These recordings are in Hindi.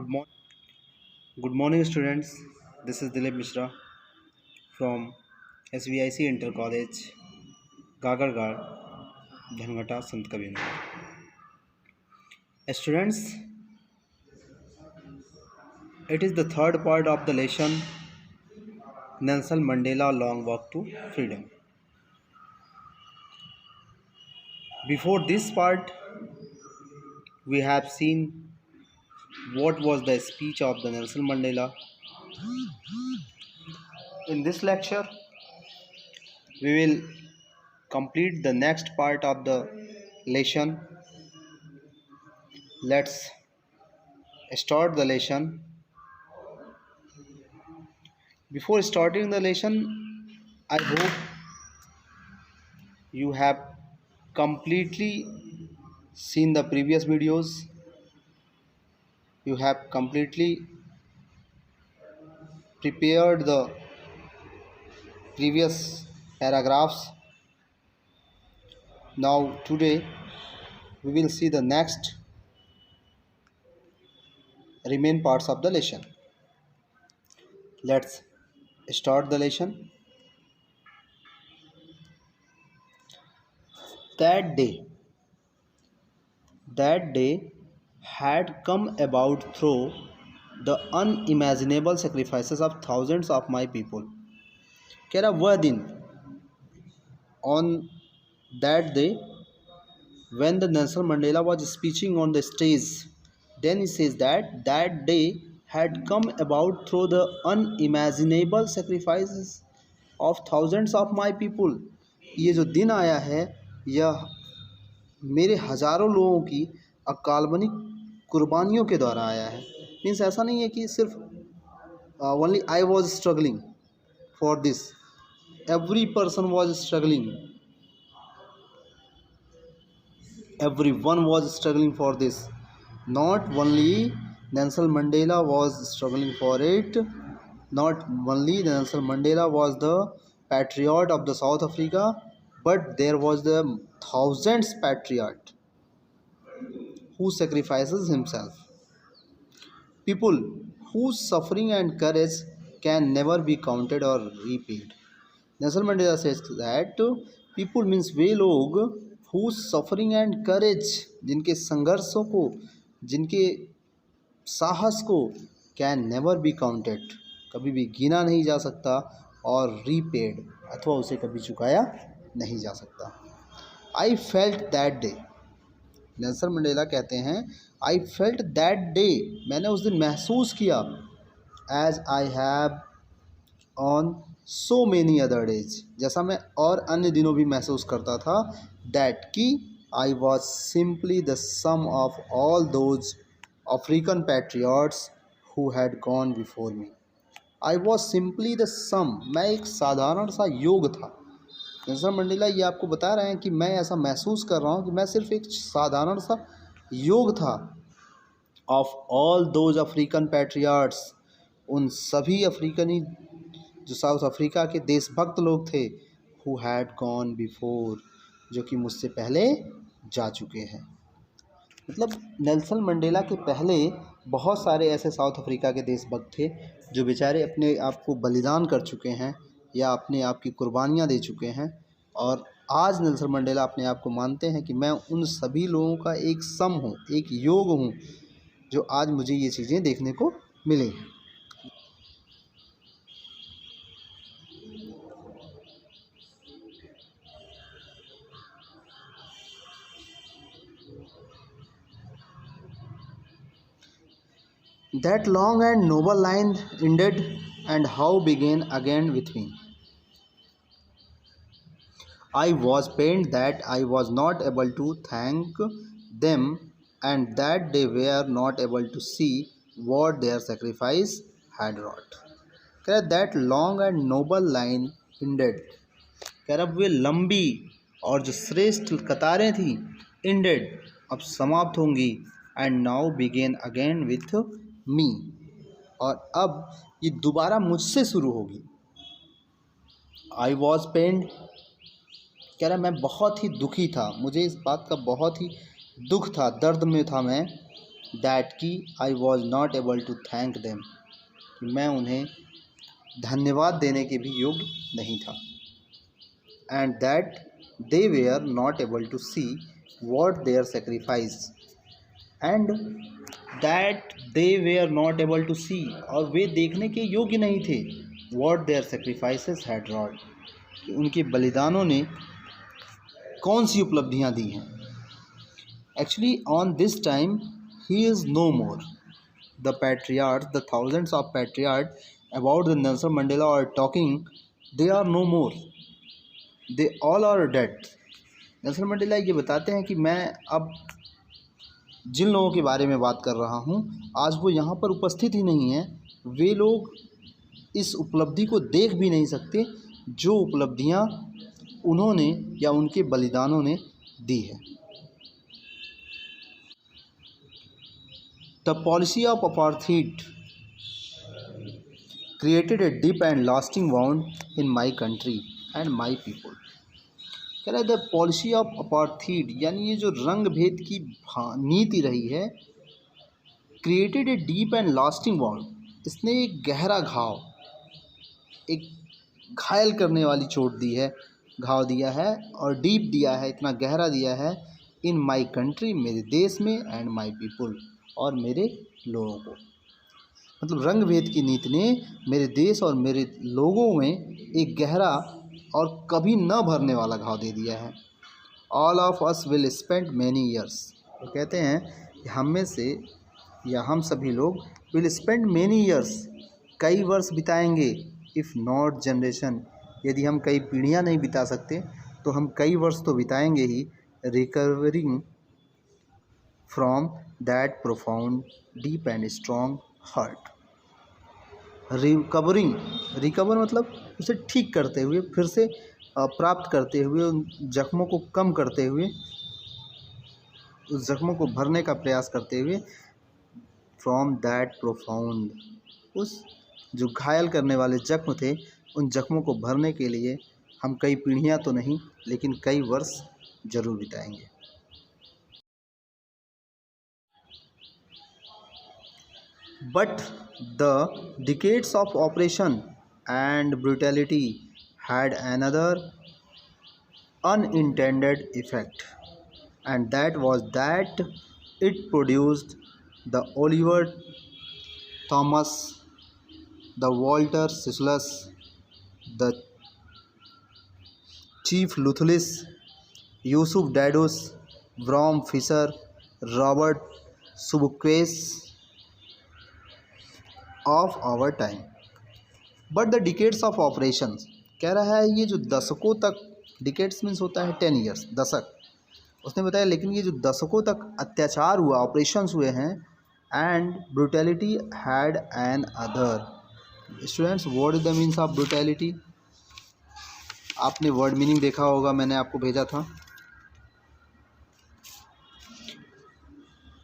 Good morning. Good morning, students. This is Dilip Mishra from SVIC Inter College, Gagargar, Dhangata, Sant Kabirnagar. Students, it is the third part of the lesson Nelson Mandela Long Walk to Freedom. Before this part, we have seen what was the speech of the Nelson Mandela. In this lecture, we will complete the next part of the lesson. Let's start the lesson. Before starting the lesson, I hope you have completely seen the previous videos. You have completely prepared the previous paragraphs. Now, today, we will see the next remain parts of the lesson. Let's start the lesson. That day, that day had come about through the unimaginable sacrifices of thousands of my people. कह रहा वह दिन, on that day when the Nelson Mandela was speaking on the stage, then he says that that day had come about through the unimaginable sacrifices of thousands of my people. ये जो दिन आया है यह मेरे हज़ारों लोगों की अकाल्पनिक कुर्बानियों के द्वारा आया है. मीन्स ऐसा नहीं है कि सिर्फ only I was struggling for this. Every person was struggling. Everyone was struggling for this. Not only Nelson Mandela was struggling for it. Not only Nelson Mandela was the patriot of the South Africa, but there was the thousands patriot who sacrifices himself. People whose suffering and courage can never be counted or repaid. Nelson Mandela says that people means वे लोग whose suffering and courage, जिनके संघर्षों को, जिनके साहस को can never be counted, कभी भी गिना नहीं जा सकता, और repaid अथवा उसे कभी चुकाया नहीं जा सकता. I felt that day. Nelson Mandela कहते हैं I felt that day, मैंने उस दिन महसूस किया, as I have on so many other days, जैसा मैं और अन्य दिनों भी महसूस करता था, that कि I was simply the sum of all those African patriots who had gone before me. I was simply the sum, मैं एक साधारण सा योग था. नेल्सन मंडेला ये आपको बता रहे हैं कि मैं ऐसा महसूस कर रहा हूँ कि मैं सिर्फ एक साधारण सा योग था. of all those African patriots, उन सभी अफ्रीकनी जो साउथ अफ्रीका के देशभक्त लोग थे, who had gone before, जो कि मुझसे पहले जा चुके हैं. मतलब नेल्सन मंडेला के पहले बहुत सारे ऐसे साउथ अफ्रीका के देशभक्त थे जो बेचारे अपने आप को बलिदान कर चुके हैं या अपने आप की कुर्बानियाँ दे चुके हैं, और आज नेल्सन मंडेला अपने आप को मानते हैं कि मैं उन सभी लोगों का एक सम हूँ, एक योग हूँ, जो आज मुझे ये चीज़ें देखने को मिली हैं. That long and noble line ended, and how began again with me. I was pained that I was not able to thank them, and that they were not able to see what their sacrifice had wrought. कह रहा that long and noble line ended. कह रहा वे लंबी और जो श्रेष्ठ कतारें थी ended, अब समाप्त होंगी, and now began again with me, और अब ये दोबारा मुझसे शुरू होगी. I was pained, कह रहा मैं बहुत ही दुखी था, मुझे इस बात का बहुत ही दुख था, दर्द में था मैं. दैट कि I was not able to thank them, कि मैं उन्हें धन्यवाद देने के भी योग्य नहीं था। And that they were not able to see what their sacrifice, and that they were not able to see, और वे देखने के योग्य नहीं थे, what their sacrifices had wrought, कि उनके बलिदानों ने कौन सी उपलब्धियां दी हैं। Actually on this time he is no more, the patriots, the thousands of patriot about the Nelson Mandela are talking, they are no more, they all are dead. Nelson Mandela ये बताते हैं कि मैं अब जिन लोगों के बारे में बात कर रहा हूँ आज वो यहाँ पर उपस्थित ही नहीं हैं, वे लोग इस उपलब्धि को देख भी नहीं सकते जो उपलब्धियाँ उन्होंने या उनके बलिदानों ने दी है। The policy of apartheid created a deep and lasting wound in my country and my people. कह रहा है द पॉलिसी ऑफ अपार्थाइड, यानी ये जो रंग भेद की नीति रही है, created a deep and lasting wound, इसने एक गहरा घाव, एक घायल करने वाली चोट दी है, घाव दिया है, और डीप दिया है, इतना गहरा दिया है, इन माई कंट्री, मेरे देश में, एंड माई पीपल, और मेरे लोगों को। मतलब रंग भेद की नीति ने मेरे देश और मेरे लोगों में एक गहरा और कभी न भरने वाला घाव दे दिया है। All of us will spend many years, वो कहते हैं कि हम में से या हम सभी लोग विल स्पेंड मैनी ईयर्स, कई वर्ष बिताएंगे, इफ़ नॉट जनरेशन, यदि हम कई पीढ़ियां नहीं बिता सकते तो हम कई वर्ष तो बिताएंगे ही, recovering from that profound deep and strong hurt. Recover मतलब उसे ठीक करते हुए, फिर से प्राप्त करते हुए, उन जख्मों को कम करते हुए, उस जख्मों को भरने का प्रयास करते हुए, फ्रॉम दैट प्रोफाउंड, उस जो घायल करने वाले जख्म थे उन जख्मों को भरने के लिए हम कई पीढ़ियां तो नहीं लेकिन कई वर्ष जरूर बिताएंगे। But the decades of oppression and brutality had another unintended effect, and that was that it produced the Oliver Thomas, the Walter Sislus, the Chief Luthulis, Yusuf Dadus, Bram Fisher, Robert Subuques of our time. But the decades of operations, कह रहा है ये जो दशकों तक, डिकेड्स मीन्स होता है 10 ईयर्स, दशक, उसने बताया, लेकिन ये जो दशकों तक अत्याचार हुआ, ऑपरेशंस हुए हैं, and brutality had an other. Students, what is the means of brutality? आपने वर्ड मीनिंग देखा होगा, मैंने आपको भेजा था।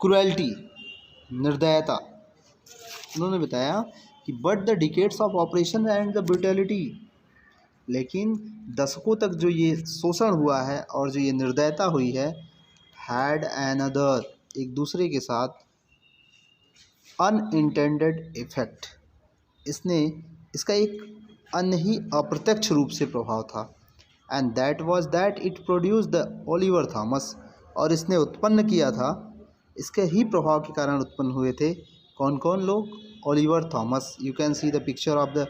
क्रुएल्टी, निर्दयता। उन्होंने बताया कि but the decades of operation and the brutality, लेकिन दशकों तक जो ये शोषण हुआ है और जो ये निर्दयता हुई है, हैड एन अदर, एक दूसरे के साथ, अनइंटेंडेड इफेक्ट, इसने, इसका एक अन्य ही अप्रत्यक्ष रूप से प्रभाव था, and that was that it produce the Oliver Thomas, और इसने उत्पन्न किया था, इसके ही प्रभाव के कारण उत्पन्न हुए थे कौन कौन लोग? Oliver Thomas. You can see the picture of the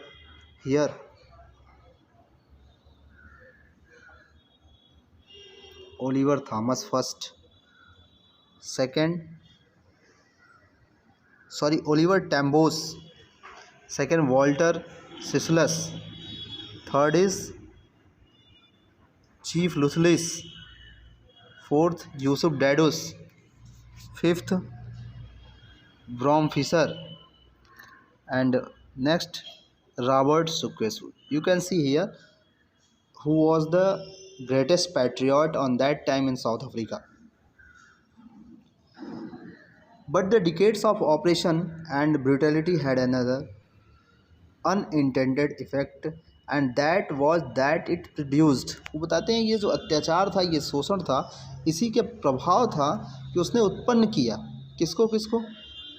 here. Oliver Thomas first, Oliver Tambo, second Walter Sisulu, third is Chief Luthuli, fourth Yusuf Dadoo, fifth Bram Fischer, and next Robert Suquesu. You can see here who was the greatest patriot on that time in South Africa. But the decades of oppression and brutality had another unintended effect, and that was that it produced, वो बताते हैं ये जो अत्याचार था, ये शोषण था, इसी के प्रभाव था कि उसने उत्पन्न किया किसको किसको?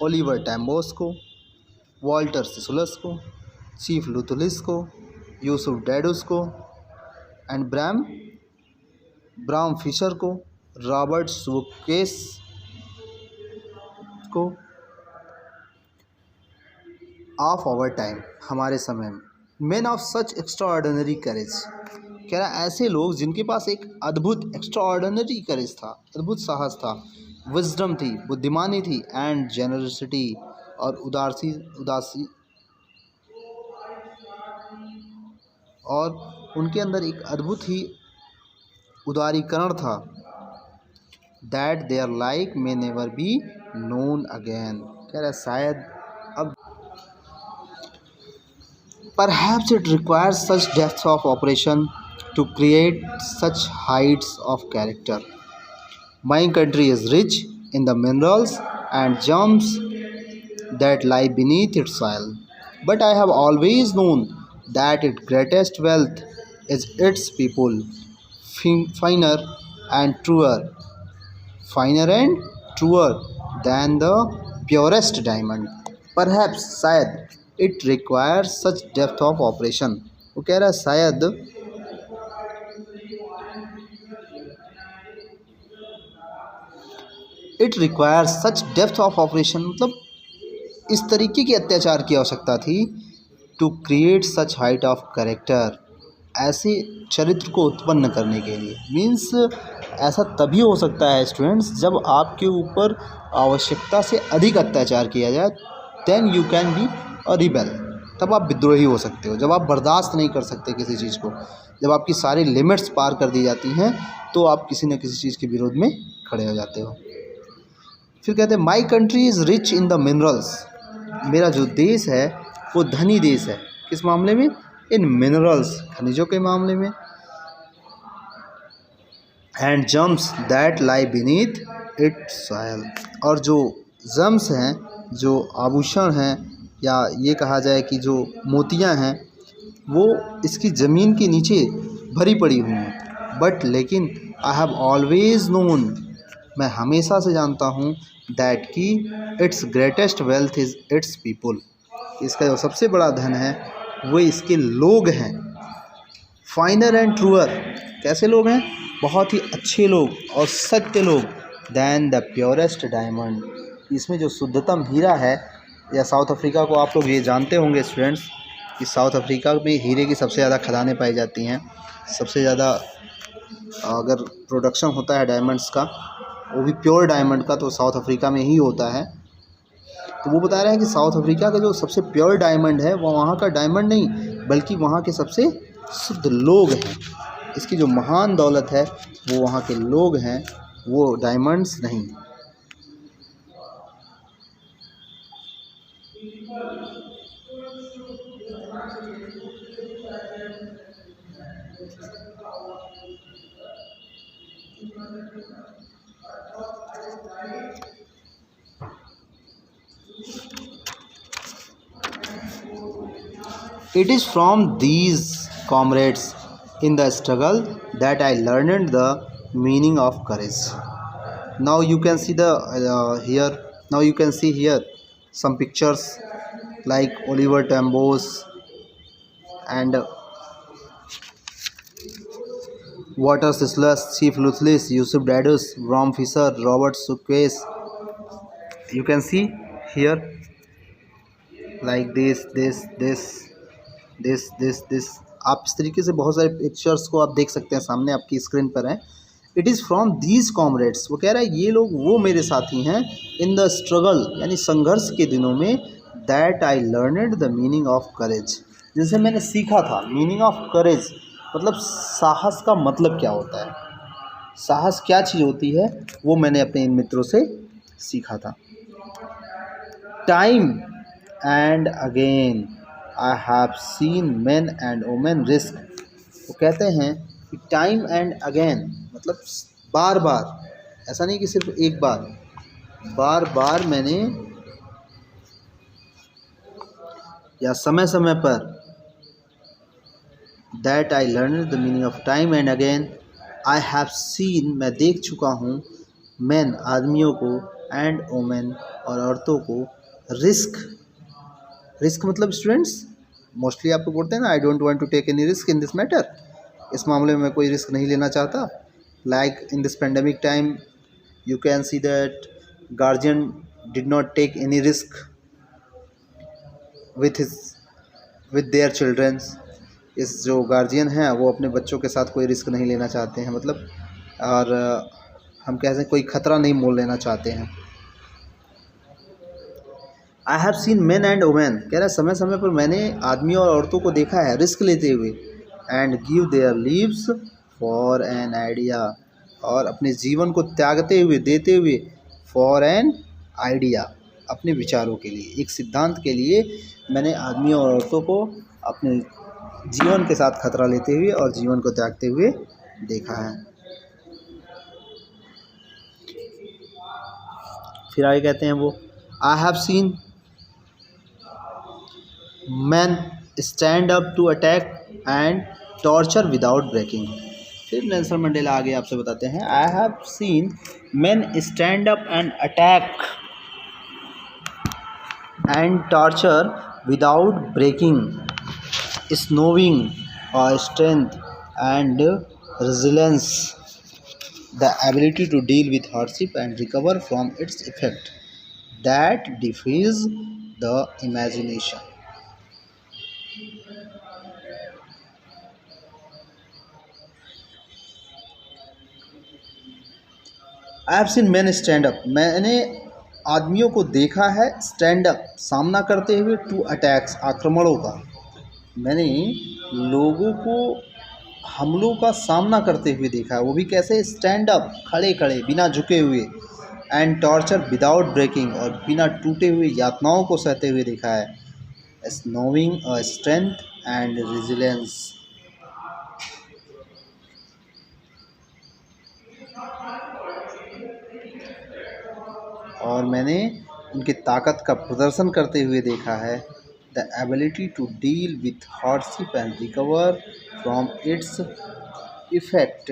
ओलिवर टैम्बोस को, वॉल्टर सिसुलस को, चीफ लुथुलिस को, यूसुफ डैडुस को एंड ब्राम फिशर को, रॉबर्ट सुकेस को ऑफ आवर टाइम, हमारे समय में। मैन ऑफ सच एक्स्ट्राऑर्डिनरी करेज, कह रहा है ऐसे लोग जिनके पास एक अद्भुत एक्स्ट्राऑर्डिनरी करेज था, अद्भुत साहस था, विजडम थी, बुद्धिमानी थी एंड जेनरसिटी और उदासी और उनके अंदर एक अद्भुत ही उदारीकरण था। That there like may never be known again, कह रहा है शायद अब perhaps it requires such depth of operation to create such heights of character. My country is rich in the minerals and gems that lie beneath its soil, but I have always known that its greatest wealth is its people, finer and truer, finer and truer than the purest diamond. Perhaps शायद it require such depth of operation, वो कह रहा है शायद it require such depth of operation, मतलब इस तरीके के अत्याचार की आवश्यकता थी, to create such height of character, ऐसे चरित्र को उत्पन्न करने के लिए। मीन्स ऐसा तभी हो सकता है स्टूडेंट्स जब आपके ऊपर आवश्यकता से अधिक अत्याचार किया जाए, then you can be a rebel, तब आप विद्रोही हो सकते हो। जब आप बर्दाश्त नहीं कर सकते किसी चीज़ को, जब आपकी सारी लिमिट्स पार कर दी जाती हैं, तो आप किसी न किसी चीज़ के विरोध में खड़े हो जाते हो। फिर कहते हैं my country is rich in the minerals, मेरा जो देश है वो धनी देश है, किस मामले में? इन मिनरल्स, खनिजों के मामले में। And germs that lie beneath it soil, और जो जम्स हैं, जो आभूषण हैं, या ये कहा जाए कि जो मोतियां हैं, वो इसकी ज़मीन के नीचे भरी पड़ी हुई हैं। बट लेकिन आई हैव ऑलवेज नोन, मैं हमेशा से जानता हूँ, दैट कि it's greatest wealth is it's people, इसका जो सबसे बड़ा धन है वो इसके लोग हैं। फाइनर एंड ट्रूअर, कैसे लोग हैं? बहुत ही अच्छे लोग और सत्य लोग। दैन द प्योरेस्ट डायमंड, इसमें जो शुद्धतम हीरा है, या साउथ अफ्रीका को आप लोग ये जानते होंगे स्टूडेंट्स कि साउथ अफ्रीका में हीरे की सबसे ज़्यादा खदानें पाई जाती हैं। सबसे ज़्यादा अगर प्रोडक्शन होता है डायमंड्स का, वो भी प्योर डायमंड का, तो साउथ अफ्रीका में ही होता है। तो वो बता रहे हैं कि साउथ अफ्रीका का जो सबसे प्योर डायमंड है वो वहाँ का डायमंड नहीं, बल्कि वहाँ के सबसे शुद्ध लोग हैं। इसकी जो महान दौलत है वो वहाँ के लोग हैं, वो डायमंड्स नहीं। It is from these comrades in the struggle that I learned the meaning of courage. Now you can see the here. Now you can see here some pictures like Oliver Tambos and Walter Sislas, Chief Luthlis, Yusuf Dadus, Bram Fisher, Robert Suquez. You can see here like this. आप इस तरीके से बहुत सारे पिक्चर्स को आप देख सकते हैं, सामने आपकी स्क्रीन पर है। It is from these comrades, वो कह रहा है ये लोग वो मेरे साथी हैं, इन द स्ट्रगल यानी संघर्ष के दिनों में, that I learned the meaning of courage, जिनसे मैंने सीखा था मीनिंग ऑफ करेज, मतलब साहस का मतलब क्या होता है, साहस क्या चीज़ होती है, वो मैंने अपने इन मित्रों से सीखा था। Time and again I have scene main and women risk, वो कहते हैं कि टाइम एंड अगेन मतलब बार बार, ऐसा नहीं कि सिर्फ एक बार, बार बार मैंने या समय समय पर, that I learn the meaning of time and again I have scene, मैं देख चुका हूँ, मैन आदमियों को, एंड वुमेन और औरतों को रिस्क मतलब स्टूडेंट्स मोस्टली आपको बोलते हैं ना, I don't want to take any risk in this matter, इस मामले में मैं कोई रिस्क नहीं लेना चाहता। Like in this pandemic time you can see that guardian did not take any risk with their childrens. इस जो गार्जियन हैं वो अपने बच्चों के साथ कोई रिस्क नहीं लेना चाहते हैं, मतलब और हम कह सकते हैं कोई ख़तरा नहीं मोल लेना चाहते हैं। I have scene main and women, कह रहा है समय समय पर मैंने आदमियों और औरतों को देखा है रिस्क लेते हुए, and give their leaves for an idea, और अपने जीवन को त्यागते हुए देते हुए फॉर एन आइडिया, अपने विचारों के लिए, एक सिद्धांत के लिए मैंने आदमियों और औरतों को अपने जीवन के साथ खतरा लेते हुए और जीवन को त्यागते हुए देखा है। फिर आगे कहते हैं वो, I have seen man stand up to attack and torture without breaking. फिर नेल्सन मंडेला आगे आपसे बताते हैं, I have seen man stand up and attack and torture without breaking, showing और strength and resilience, the ability to deal with hardship and recover from its effect that defies the imagination. I have seen man stand up, मैंने आदमियों को देखा है स्टैंड अप सामना करते हुए, टू अटैक्स आक्रमणों का, मैंने लोगों को हमलों का सामना करते हुए देखा है, वो भी कैसे, स्टैंड अप खड़े खड़े बिना झुके हुए, एंड टॉर्चर विदाउट ब्रेकिंग और बिना टूटे हुए यातनाओं को सहते हुए देखा है, स्नोविंग स्ट्रेंथ एंड रेजिलियंस। और मैंने उनकी ताकत का प्रदर्शन करते हुए देखा है, the ability to deal with hardship and recover from its effect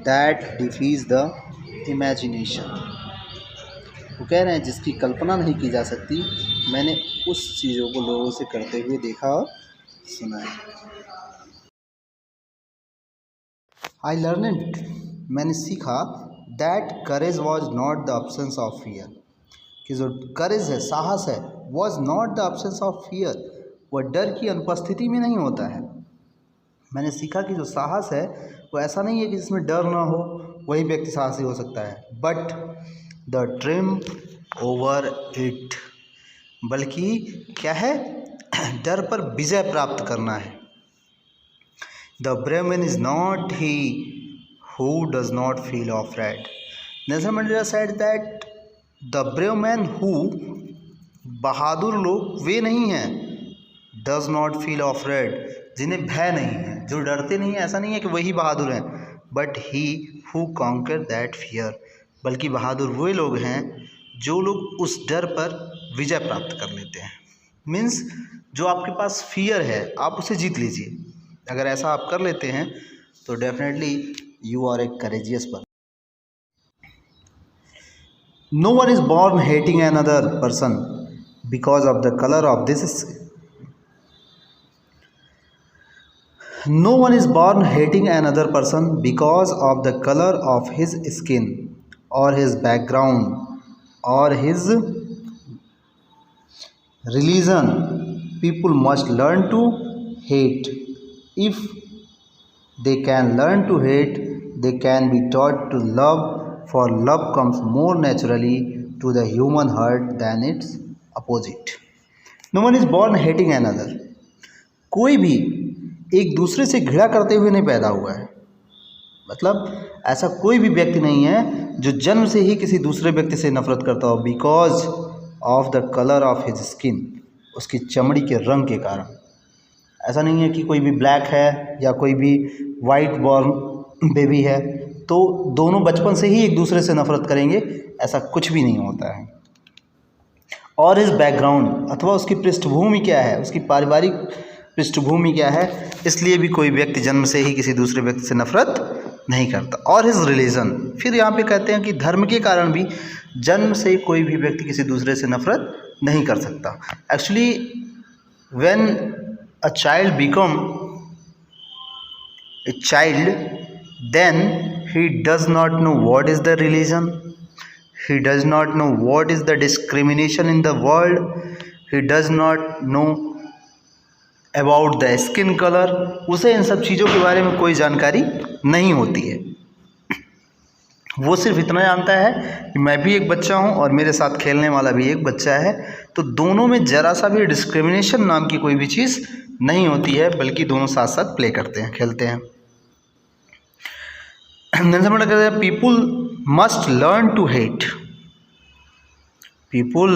that defies the imagination. वो कह रहे हैं जिसकी कल्पना नहीं की जा सकती, मैंने उस चीज़ों को लोगों से करते हुए देखा और सुना है। आई लर्नड, मैंने सीखा, that courage was not the absence of fear, कि जो करेज है, साहस है, was not the absence of fear, वह डर की अनुपस्थिति में नहीं होता है। मैंने सीखा कि जो साहस है वो ऐसा नहीं है कि जिसमें डर ना हो वही व्यक्ति साहसी हो सकता है, but the triumph over it, बल्कि क्या है, डर पर विजय प्राप्त करना है। The brave man is not he who does not feel afraid. Nelson Mandela said that the brave man who, बहादुर लोग वे नहीं हैं, does not feel afraid, जिन्हें भय नहीं है, जो डरते नहीं हैं, ऐसा नहीं है कि वही बहादुर हैं, but he who conquer that fear, बल्कि बहादुर वे लोग हैं जो लोग उस डर पर विजय प्राप्त कर लेते हैं। मीन्स जो आपके पास फियर है आप उसे जीत लीजिए, अगर ऐसा आप कर लेते हैं तो definitely you are a courageous person. No one is born hating another person because of the color of this skin. No one is born hating another person because of the color of his skin or his background or his religion. People must learn to hate. If they can learn to hate, they can be taught to love, for love comes more naturally to the human heart than its opposite. No one is born hating another. कोई भी एक दूसरे से घृणा करते हुए नहीं पैदा हुआ है, मतलब ऐसा कोई भी व्यक्ति नहीं है जो जन्म से ही किसी दूसरे व्यक्ति से नफरत करता हो, because of the colour of his skin, उसकी चमड़ी के रंग के कारण। ऐसा नहीं है कि कोई भी ब्लैक है या कोई भी वाइट बॉर्न बेबी है तो दोनों बचपन से ही एक दूसरे से नफरत करेंगे, ऐसा कुछ भी नहीं होता है। और इस बैकग्राउंड अथवा उसकी पृष्ठभूमि क्या है, उसकी पारिवारिक पृष्ठभूमि क्या है, इसलिए भी कोई व्यक्ति जन्म से ही किसी दूसरे व्यक्ति से नफरत नहीं करता। और हिज रिलीजन, फिर यहाँ पे कहते हैं कि धर्म के कारण भी जन्म से कोई भी व्यक्ति किसी दूसरे से नफरत नहीं कर सकता। Actually when a child become a child, then he does not know what is the religion, he does not know what is the discrimination in the world, he does not know about the skin color, उसे इन सब चीज़ों के बारे में कोई जानकारी नहीं होती है। वो सिर्फ इतना जानता है कि मैं भी एक बच्चा हूँ और मेरे साथ खेलने वाला भी एक बच्चा है, तो दोनों में ज़रा सा भी डिस्क्रिमिनेशन नाम की कोई भी चीज़ नहीं होती है, बल्कि दोनों साथ साथ प्ले करते हैं, खेलते हैं। People must learn to hate, people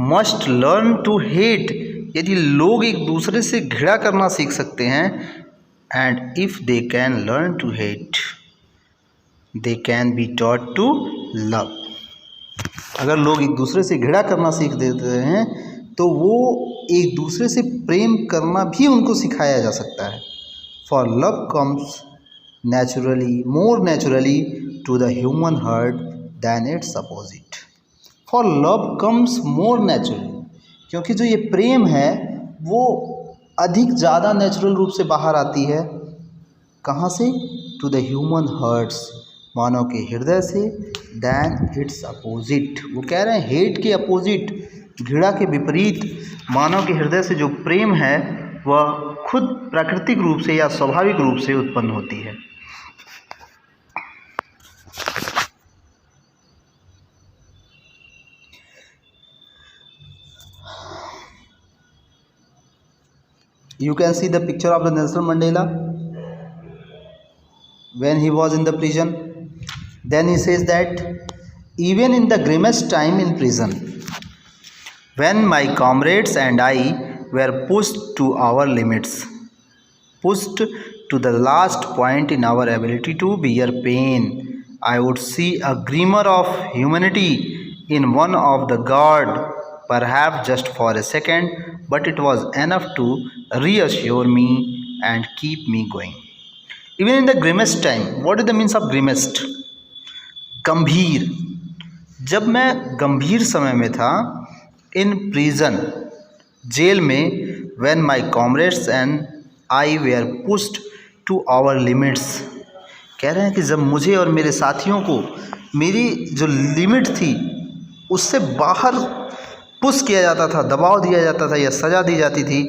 must learn to hate, यदि लोग एक दूसरे से घृणा करना सीख सकते हैं, and if they can learn to hate they can be taught to love, अगर लोग एक दूसरे से घृणा करना सीख देते हैं तो वो एक दूसरे से प्रेम करना भी उनको सिखाया जा सकता है। For love comes naturally, more naturally to the human heart than its opposite. For love comes more naturally, क्योंकि जो ये प्रेम है वो अधिक ज़्यादा नेचुरल रूप से बाहर आती है। कहाँ से? टू द ह्यूमन हार्ट्स, मानव के हृदय से, दैन इट्स अपोजिट, वो कह रहे हैं हेट के अपोजिट, घृणा के विपरीत मानव के हृदय से जो प्रेम है वह खुद प्राकृतिक रूप से या स्वाभाविक रूप से उत्पन्न होती है। You can see the picture of the Nelson Mandela when he was in the prison. Then he says that even in the grimmest time in prison, when my comrades and I were pushed to our limits, pushed to the last point in our ability to bear pain, I would see a glimmer of humanity in one of the guard, perhaps just for a second, but it was enough to reassure me and keep me going. Even in the grimmest time, what is the means of grimmest? गंभीर, जब मैं गंभीर समय में था, इन प्रिजन, जेल में, when my comrades and I were pushed to our limits, कह रहे हैं कि जब मुझे और मेरे साथियों को मेरी जो लिमिट थी उससे बाहर पुश किया जाता था, दबाव दिया जाता था या सज़ा दी जाती थी,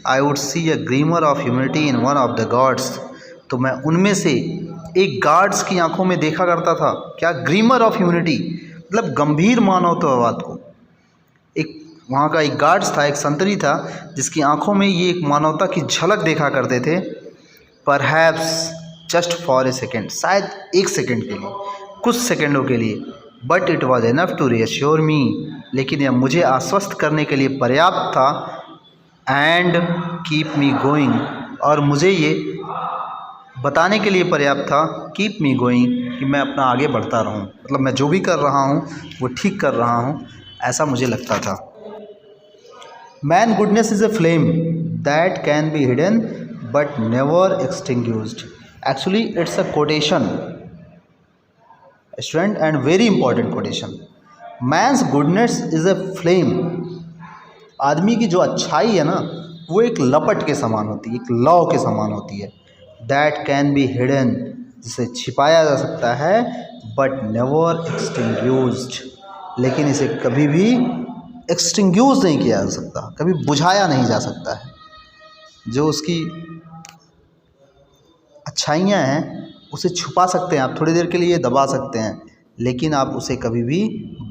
I would see a glimmer of humanity in one of the guards, तो मैं उनमें से एक गार्ड्स की आंखों में देखा करता था। क्या? ग्लीमर ऑफ ह्यूमैनिटी, मतलब गंभीर मानवतावाद को। एक वहाँ का एक गार्ड्स था, एक संतरी था, जिसकी आंखों में ये एक मानवता की झलक देखा करते थे। Perhaps just for a second, शायद एक सेकेंड के लिए, कुछ सेकेंडों के लिए, but it was enough to reassure me, लेकिन यह मुझे आश्वस्त करने के लिए पर्याप्त था, एंड कीप मी गोइंग, और मुझे ये बताने के लिए पर्याप्त था, कीप मी गोइंग, कि मैं अपना आगे बढ़ता रहूं, मतलब मैं जो भी कर रहा हूं वो ठीक कर रहा हूं, ऐसा मुझे लगता था। Man goodness is a flame that can be hidden but never extinguished. Actually it's a quotation student, and very important quotation. Man's goodness is a flame, आदमी की जो अच्छाई है ना वो एक लपट के समान होती है, एक लौ के समान होती है। दैट कैन बी हिडन, जिसे छिपाया जा सकता है, बट नेवर एक्सटिंग्विश्ड, लेकिन इसे कभी भी एक्सटिंग्विश नहीं किया जा सकता, कभी बुझाया नहीं जा सकता है। जो उसकी अच्छाइयाँ हैं उसे छुपा सकते हैं आप, थोड़ी देर के लिए दबा सकते हैं, लेकिन आप उसे कभी भी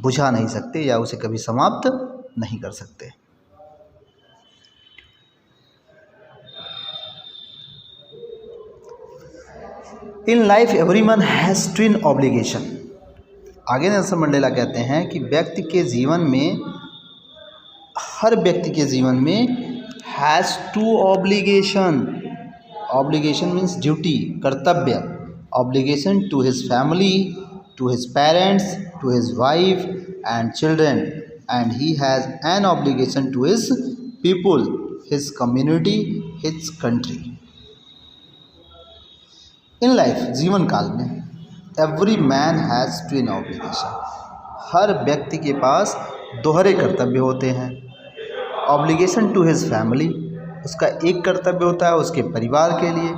बुझा नहीं सकते या उसे कभी समाप्त नहीं कर सकते। In life everyone has twin obligation. आगे नेल्सन मंडेला कहते हैं कि व्यक्ति के जीवन में, हर व्यक्ति के जीवन में has two obligation. Obligation means duty, कर्तव्य। Obligation to his family, to his parents, to his wife and children, and he has an obligation to his people, his community, his country. In life, जीवन काल में, every man has twin obligation, हर व्यक्ति के पास दोहरे कर्तव्य होते हैं। ऑब्लिगेशन टू हिज फैमिली, उसका एक कर्तव्य होता है उसके परिवार के लिए,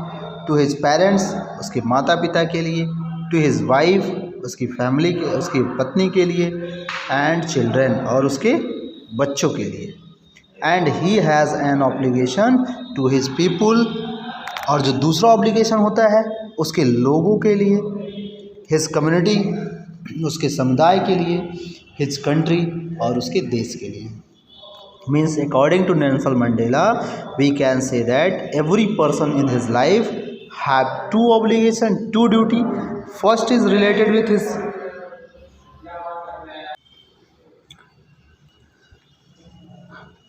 टू हिज पेरेंट्स, उसके माता पिता के लिए, टू हिज वाइफ, उसकी फैमिली के, उसकी पत्नी के लिए, एंड चिल्ड्रन, और उसके बच्चों के लिए। And he has an obligation to his people, और जो दूसरा ऑब्लिगेशन होता है उसके लोगों के लिए, हिज कम्युनिटी, उसके समुदाय के लिए, हिज कंट्री, और उसके देश के लिए। Means according to Nelson Mandela we can say that every person in his life have two obligation, two duty. First is related with his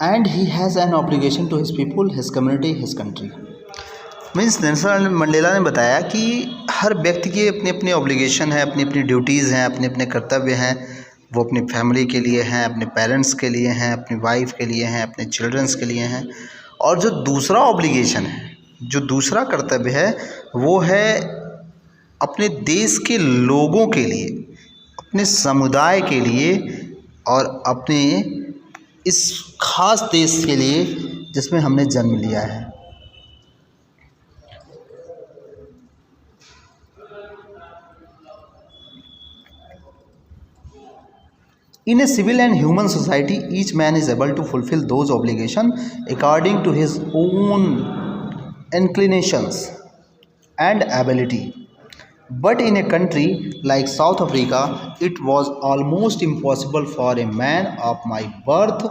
and he has an obligation to his people, his community, his country. Means Nelson Mandela ने बताया कि हर व्यक्ति के अपने अपने ऑब्लिगेशन है, अपनी अपनी ड्यूटीज़ हैं, अपने अपने कर्तव्य हैं। वो अपनी फैमिली के लिए हैं, अपने पेरेंट्स के लिए हैं, अपनी वाइफ के लिए हैं, अपने चिल्ड्रंस के लिए हैं। और जो दूसरा ऑब्लिगेशन है, जो दूसरा कर्तव्य है, वो है अपने देश के लोगों के लिए, अपने समुदाय के लिए, और अपने इस खास देश के लिए जिसमें हमने जन्म लिया है। In a civil and human society, each man is able to fulfill those obligations according to his own inclinations and ability. But in a country like South Africa, it was almost impossible for a man of my birth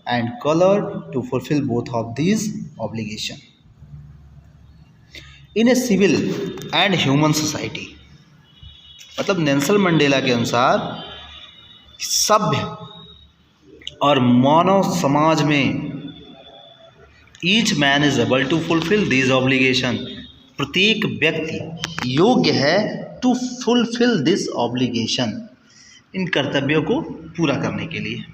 and color to fulfill both of these obligations. In a civil and human society, मतलब नेल्सन मंडेला के अनुसार सभ्य और मानव समाज में each man is able to fulfil this obligation, प्रत्येक व्यक्ति योग्य है टू फुलफिल दिस ऑब्लिगेशन, इन कर्तव्यों को पूरा करने के लिए।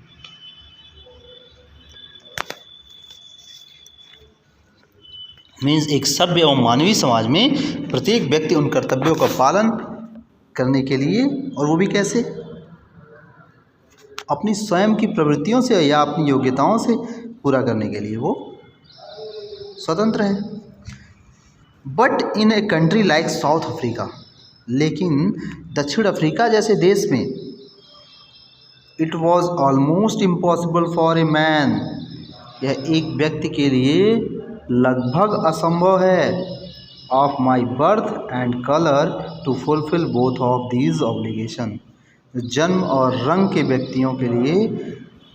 मीन्स एक सभ्य और मानवीय समाज में प्रत्येक व्यक्ति उन कर्तव्यों का पालन करने के लिए, और वो भी कैसे, अपनी स्वयं की प्रवृत्तियों से या अपनी योग्यताओं से पूरा करने के लिए वो स्वतंत्र है। But in a country like South Africa, लेकिन दक्षिण अफ्रीका जैसे देश में it was almost impossible for a man, यह एक व्यक्ति के लिए लगभग असंभव है, of my birth and colour to fulfil both of these obligation, जन्म और रंग के व्यक्तियों के लिए।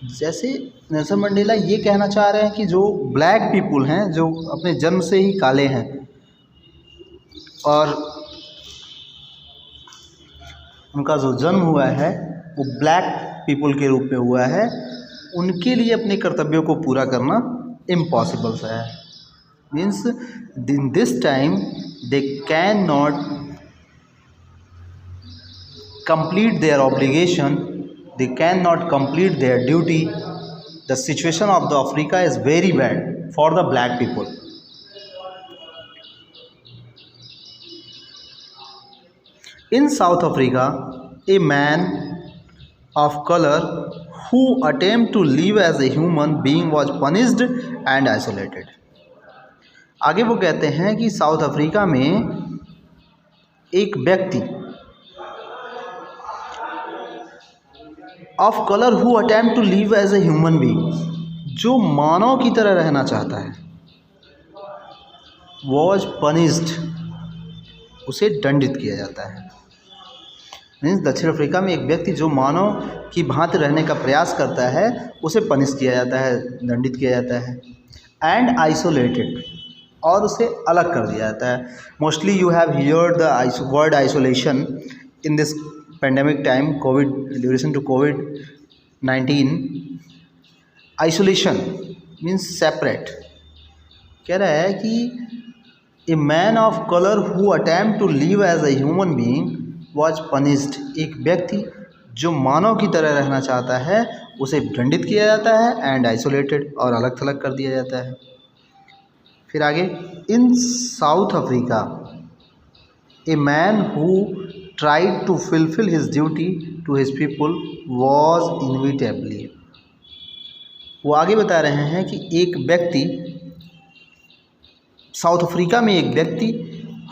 जैसे नेल्सन मंडेला ये कहना चाह रहे हैं कि जो ब्लैक पीपुल हैं, जो अपने जन्म से ही काले हैं और उनका जो जन्म हुआ है वो ब्लैक पीपुल के रूप में हुआ है, उनके लिए अपने कर्तव्यों को पूरा करना इम्पॉसिबल सा है। Means in this time they can not complete their obligation, they cannot complete their duty. The situation of the Africa is very bad for the black people. In South Africa, a man of color who attempted to live as a human being was punished and isolated. आगे वो कहते हैं कि साउथ अफ्रीका में एक व्यक्ति of colour who attempt to live as a human being, जो मानव की तरह रहना चाहता है, वॉज पनिश्ड, उसे दंडित किया जाता है। मीन्स दक्षिण अफ्रीका में एक व्यक्ति जो मानव की भांति रहने का प्रयास करता है उसे पनिश किया जाता है, दंडित किया जाता है। एंड आइसोलेटेड, और उसे अलग कर दिया जाता है। Mostly you have heard the word isolation in this pandemic time, COVID, duration to COVID-19. Isolation means separate. कह रहा है कि a man of color who attempt to live as a human being was punished. एक व्यक्ति जो मानव की तरह रहना चाहता है उसे दंडित किया जाता है, एंड आइसोलेटेड, और अलग थलग कर दिया जाता है। फिर आगे, in South Africa a man who tried to fulfil his duty to his people was inevitably. वो आगे बता रहे हैं कि एक व्यक्ति, साउथ अफ्रीका में एक व्यक्ति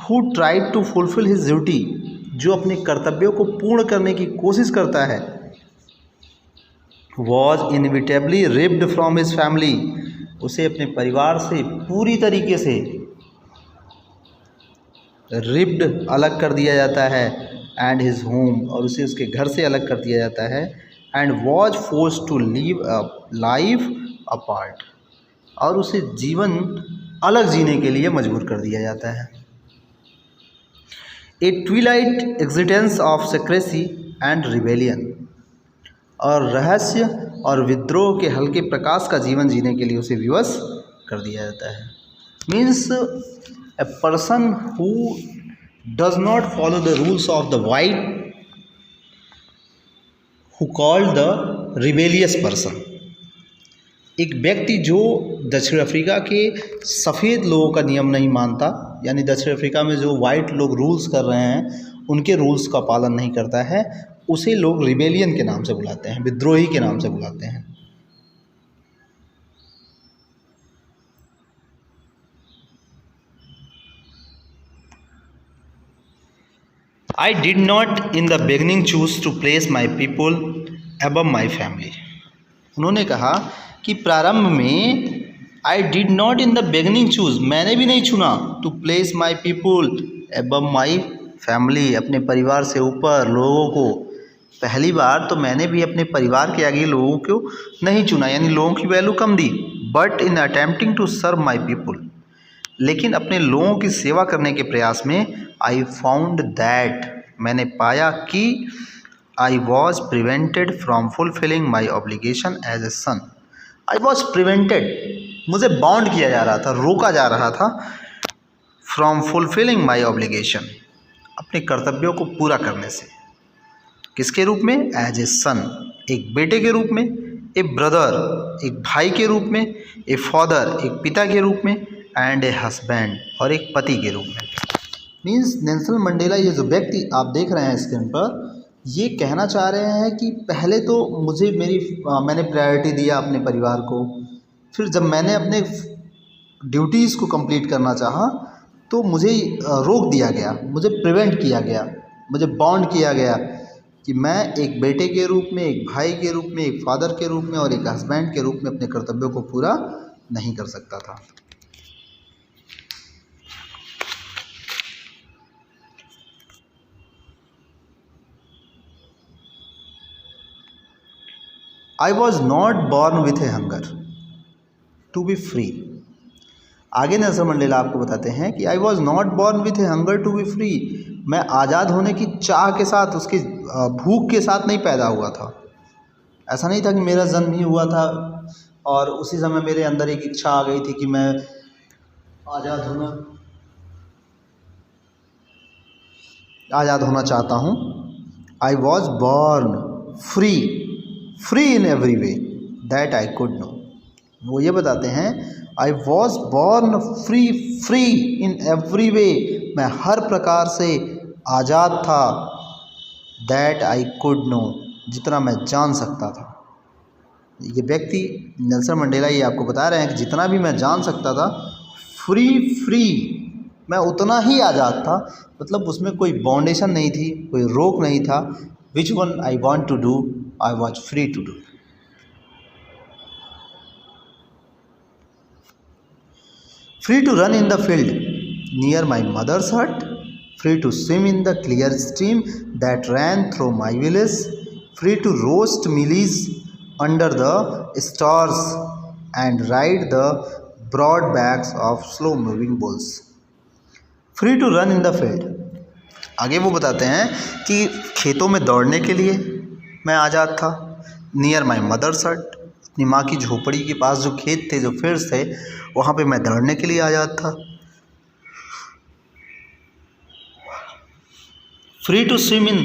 who tried to fulfil his duty, जो अपने कर्तव्यों को पूर्ण करने की कोशिश करता है, was inevitably ripped from his family, उसे अपने परिवार से पूरी तरीके से रिप्ड अलग कर दिया जाता है, एंड हिज होम, और उसे उसके घर से अलग कर दिया जाता है, and was force to live a life apart, और उसे जीवन अलग जीने के लिए मजबूर कर दिया जाता है। A twilight existence of secrecy and rebellion, और रहस्य और विद्रोह के हल्के प्रकाश का जीवन जीने के लिए उसे विवश कर दिया जाता है। Means a person who does not follow the rules of the white, who called the rebellious person. एक व्यक्ति जो दक्षिण अफ्रीका के सफ़ेद लोगों का नियम नहीं मानता, यानी दक्षिण अफ्रीका में जो वाइट लोग रूल्स कर रहे हैं उनके रूल्स का पालन नहीं करता है, उसे लोग रिबेलियन के नाम से बुलाते हैं, विद्रोही के नाम से बुलाते हैं। I did not in the beginning choose to place my people above my family। उन्होंने कहा कि प्रारंभ में I did not in the beginning choose, मैंने भी नहीं चुना to place my people above my family, अपने परिवार से ऊपर लोगों को। पहली बार तो मैंने भी अपने परिवार के आगे लोगों को नहीं चुना, यानी लोगों की वैल्यू कम दी। But in attempting to serve my people, लेकिन अपने लोगों की सेवा करने के प्रयास में आई फाउंड दैट, मैंने पाया कि I was prevented from fulfilling my obligation as a son. I was prevented, मुझे बाउंड किया जा रहा था, रोका जा रहा था, फ्रॉम फुलफिलिंग माई ऑब्लिगेशन, अपने कर्तव्यों को पूरा करने से। किसके रूप में? एज ए सन, एक बेटे के रूप में, ए ब्रदर, एक भाई के रूप में, ए फादर, एक पिता के रूप में, एंड ए हस्बैंड, और एक पति के रूप में। मीन्स नेल्सन मंडेला, ये जो व्यक्ति आप देख रहे हैं स्क्रीन पर, ये कहना चाह रहे हैं कि पहले तो मैंने प्रायोरिटी दिया अपने परिवार को, फिर जब मैंने अपने ड्यूटीज़ को कंप्लीट करना चाहा तो मुझे रोक दिया गया, मुझे प्रिवेंट किया गया, मुझे बाउंड किया गया कि मैं एक बेटे के रूप में, एक भाई के रूप में, एक फादर के रूप में और एक हस्बैंड के रूप में अपने कर्तव्यों को पूरा नहीं कर सकता था। I was not born with a hunger to be free. आगे नेल्सन मंडेला आपको बताते हैं कि I was not born with a hunger to be free, मैं आज़ाद होने की चाह के साथ, उसकी भूख के साथ नहीं पैदा हुआ था। ऐसा नहीं था कि मेरा जन्म ही हुआ था और उसी समय मेरे अंदर एक इच्छा आ गई थी कि मैं आज़ाद होना चाहता हूँ। I was born free in every way that I could know. वो ये बताते हैं I was born free in every way, मैं हर प्रकार से आज़ाद था, दैट आई कुड नो, जितना मैं जान सकता था। ये व्यक्ति नेल्सन मंडेला ये आपको बता रहे हैं कि जितना भी मैं जान सकता था, फ्री मैं उतना ही आज़ाद था, मतलब उसमें कोई बाउंडेशन नहीं थी, कोई रोक नहीं था। Which one I want to do I was free to do. Free to run in the field near my mother's hut, free to swim in the clear stream that ran through my village, free to roast mealies under the stars and ride the broad backs of slow moving bulls. Free to run in the field, आगे वो बताते हैं कि खेतों में दौड़ने के लिए मैं आज़ाद था। नियर माई मदर्स हट, अपनी माँ की झोपड़ी के पास जो खेत थे, जो फील्ड्स थे, वहाँ पे मैं दौड़ने के लिए आज़ाद था। Free to swim in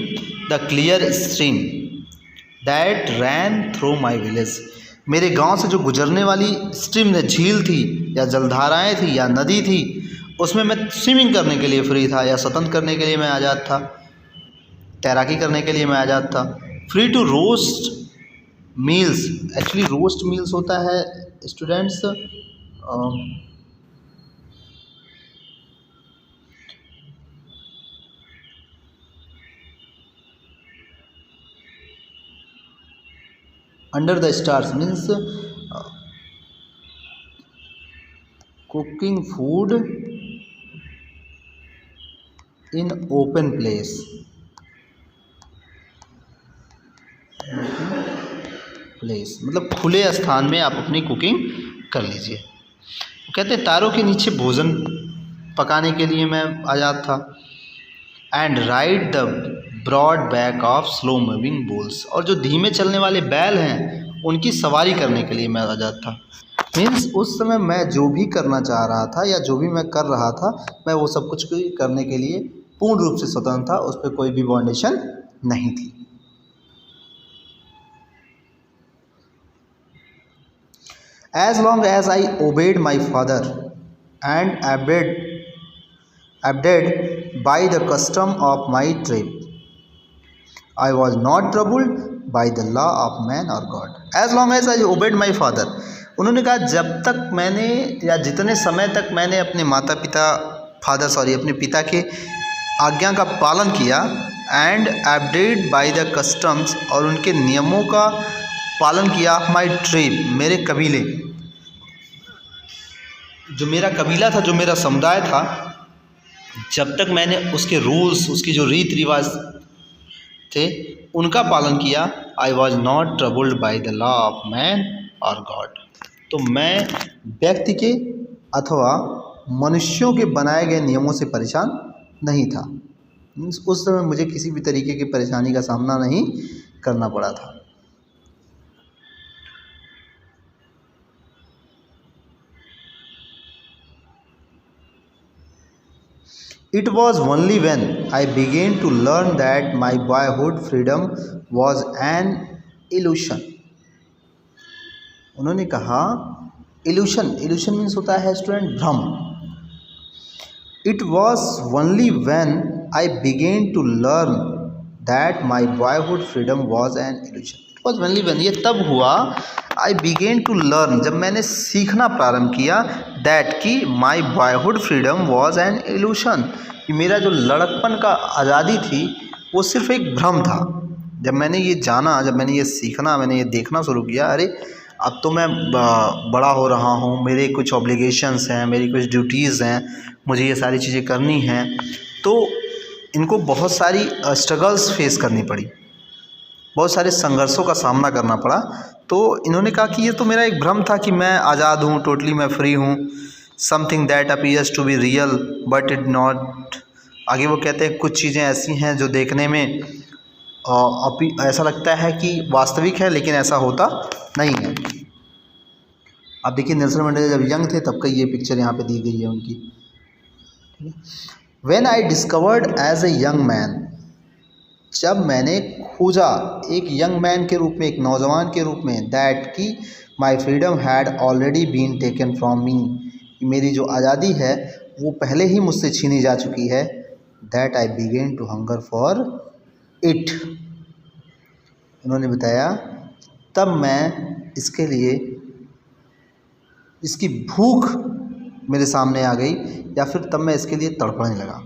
the clear stream that ran through my village, मेरे गांव से जो गुजरने वाली स्ट्रीम, झील थी या जलधाराएं थी या नदी थी, उसमें मैं स्विमिंग करने के लिए फ्री था या स्वतंत्र करने के लिए मैं आज़ाद था, तैराकी करने के लिए मैं आज़ाद था। Free to roast meals, actually roast meals होता है students under the stars means cooking food in open place, मतलब खुले स्थान में आप अपनी कुकिंग कर लीजिए। कहते हैं तारों के नीचे भोजन पकाने के लिए मैं आज़ाद था। And ride the broad back of slow moving bulls, और जो धीमे चलने वाले बैल हैं उनकी सवारी करने के लिए मैं आज़ाद था। मीन्स उस समय मैं जो भी करना चाह रहा था या जो भी मैं कर रहा था, मैं वो सब कुछ करने के लिए पूर्ण रूप से स्वतंत्र था, उस पर कोई भी बाउंडेशन नहीं थी। As long as I obeyed my father and abided by the custom of my tribe, I was not troubled by the law of man or God. As long as I obeyed my father, उन्होंने कहा जब तक मैंने या जितने समय तक मैंने अपने अपने पिता के आज्ञा का पालन किया, and abided by the customs, और उनके नियमों का पालन किया, माई ट्राइब, मेरे कबीले, जो मेरा कबीला था, जो मेरा समुदाय था, जब तक मैंने उसके रूल्स, उसकी जो रीति रिवाज थे उनका पालन किया, आई was not troubled by the law of man और गॉड, तो मैं व्यक्ति के अथवा मनुष्यों के बनाए गए नियमों से परेशान नहीं था। उस समय मुझे किसी भी तरीके की परेशानी का सामना नहीं करना पड़ा था। It was only when I began to learn that my boyhood freedom was an illusion. उन्होंने कहा illusion मीन्स होता है स्टूडेंट भ्रम। It was only when I began to learn that my boyhood freedom was an illusion. It was only when, ये तब हुआ, I began to learn, जब मैंने सीखना प्रारंभ किया, that कि my boyhood freedom was an illusion, कि मेरा जो लड़कपन का आज़ादी थी वो सिर्फ एक भ्रम था। जब मैंने ये जाना, जब मैंने ये सीखना, मैंने ये देखना शुरू किया, अरे अब तो मैं बड़ा हो रहा हूँ, मेरे कुछ ऑब्लिगेशंस हैं, मेरी कुछ ड्यूटीज़ हैं, मुझे ये सारी चीज़ें करनी हैं, तो इनको बहुत सारी स्ट्रगल्स फेस करनी पड़ी, बहुत सारे संघर्षों का सामना करना पड़ा। तो इन्होंने कहा कि ये तो मेरा एक भ्रम था कि मैं आज़ाद हूँ, टोटली मैं फ्री हूँ, something that appears to be real but it not. आगे वो कहते हैं कुछ चीज़ें ऐसी हैं जो देखने में ऐसा लगता है कि वास्तविक है, लेकिन ऐसा होता नहीं है। आप देखिए नेल्सन मंडेला जब यंग थे तब का ये पिक्चर यहाँ पे दी गई है उनकी। When I discovered as a young man, जब मैंने खोजा एक यंग मैन के रूप में, एक नौजवान के रूप में, दैट की my freedom had already been taken from me, मेरी जो आज़ादी है वो पहले ही मुझसे छीनी जा चुकी है, that I began to hunger for it. उन्होंने बताया तब मैं इसके लिए, इसकी भूख मेरे सामने आ गई, या फिर तब मैं इसके लिए तड़पने लगा।